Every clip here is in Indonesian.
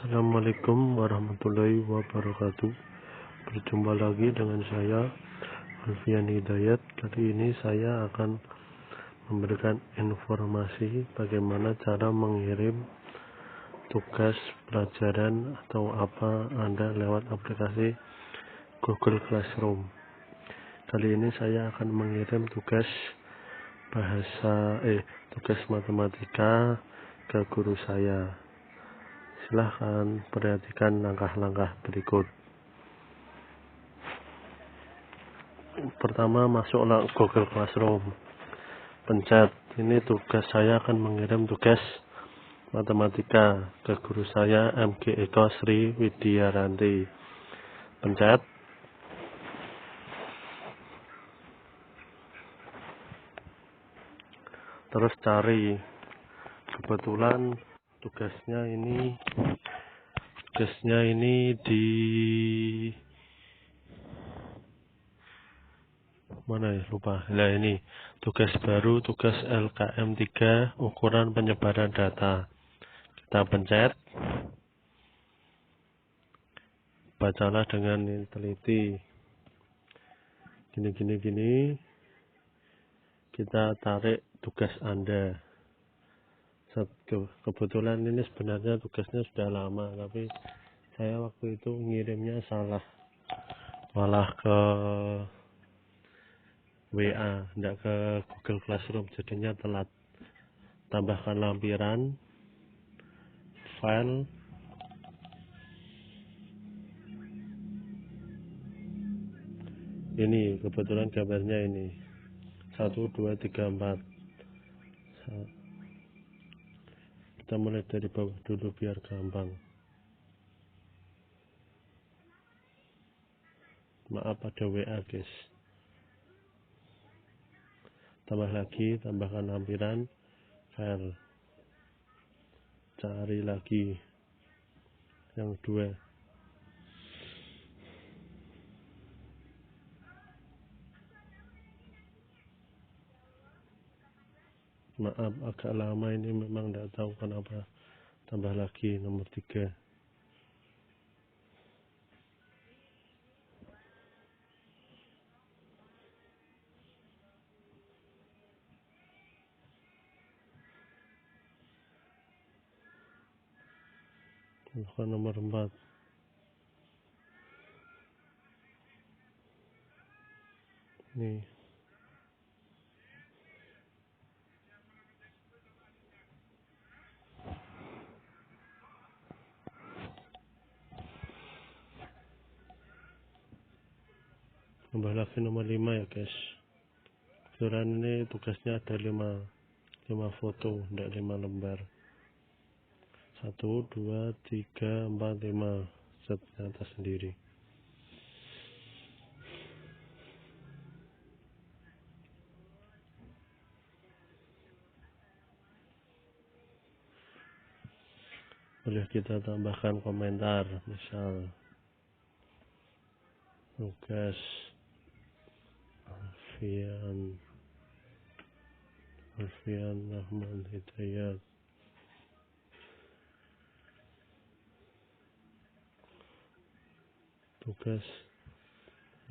Assalamualaikum warahmatullahi wabarakatuh. Berjumpa lagi dengan saya Alfian Hidayat. Kali ini saya akan memberikan informasi bagaimana cara mengirim tugas pelajaran atau apa Anda lewat aplikasi Google Classroom. Kali ini saya akan mengirim tugas tugas matematika ke guru saya. Silahkan perhatikan langkah-langkah berikut. Pertama, masuklah Google Classroom. Pencet, ini tugas saya akan mengirim tugas matematika ke guru saya MG Eko Sri Widyaranti. Pencet. Terus cari. Kebetulan tugasnya ini di mana ya, lupa. Nah, ini tugas baru, tugas LKM 3 ukuran penyebaran data. Kita pencet. Bacalah dengan teliti. Gini. Kita tarik tugas Anda. Kebetulan ini sebenarnya tugasnya sudah lama, tapi saya waktu itu ngirimnya salah, malah ke WA, tidak ke Google Classroom, jadinya telat. Tambahkan lampiran, file, ini kebetulan gambarnya ini 1, 2, 3, 4. Kita mulai dari bawah dulu biar gampang. Maaf ada WA guys. Tambahkan lampiran, file. Cari lagi yang 2. Maaf agak lama ini, memang tidak tahu kenapa. Tambah lagi nomor 3. Tambahkan nomor 4. Nih. Tambah lagi nomor 5 ya guys. Kebetulan ini tugasnya ada 5 foto, tidak 5 lembar. 1, 2, 3, 4, 5. Set atas sendiri. Boleh kita tambahkan komentar, misal tugas Alfian Rahman Hidayat, tugas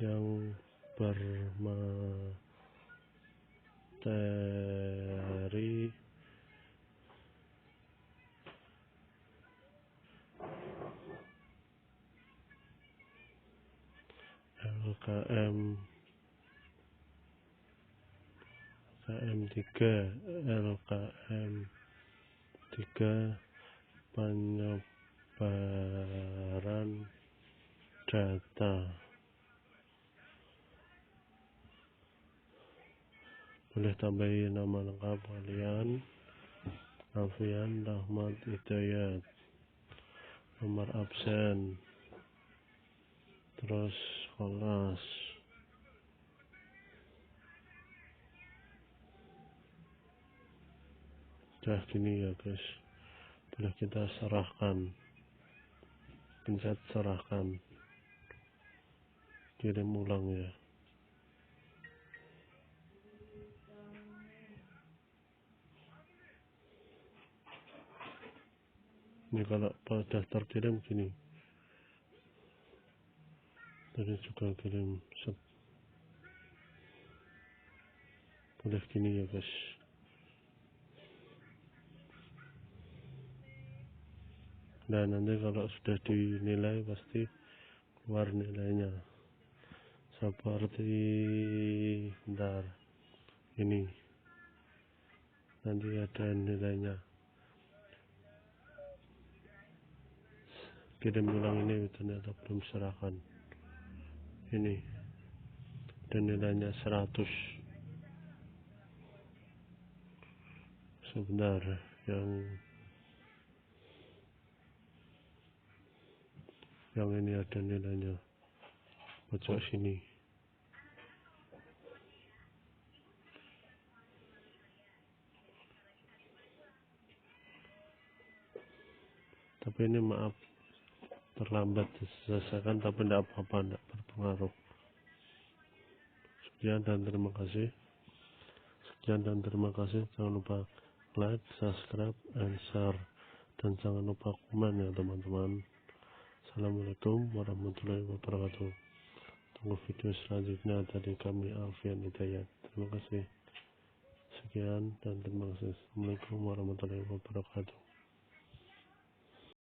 yang bermateri LKM 3 penyebaran data. Boleh tambahin nama lengkap kalian, Alfian Rahmat Hidayat, nomor absen, terus kelas. Udah gini ya guys. Boleh kita serahkan. Pencet serahkan. Kirim ulang ya. Ini kalau daftar kirim gini, tadi juga kirim boleh gini ya guys. Nah nanti kalau sudah dinilai pasti keluar nilainya, seperti bentar ini nanti ada nilainya. Kirim ulang ini ternyata belum serahkan, ini dan nilainya 100. Sebentar, yang ini ada nilainya pojok sini. Tapi ini maaf terlambat diselesaikan, tapi tidak apa-apa, tidak berpengaruh. Sekian dan terima kasih. Jangan lupa like, subscribe, and share, dan jangan lupa komen ya teman-teman. Assalamualaikum warahmatullahi wabarakatuh. Tunggu video selanjutnya dari kami Alfian Hidayat. Terima kasih. Sekian dan terima kasih. Assalamualaikum warahmatullahi wabarakatuh.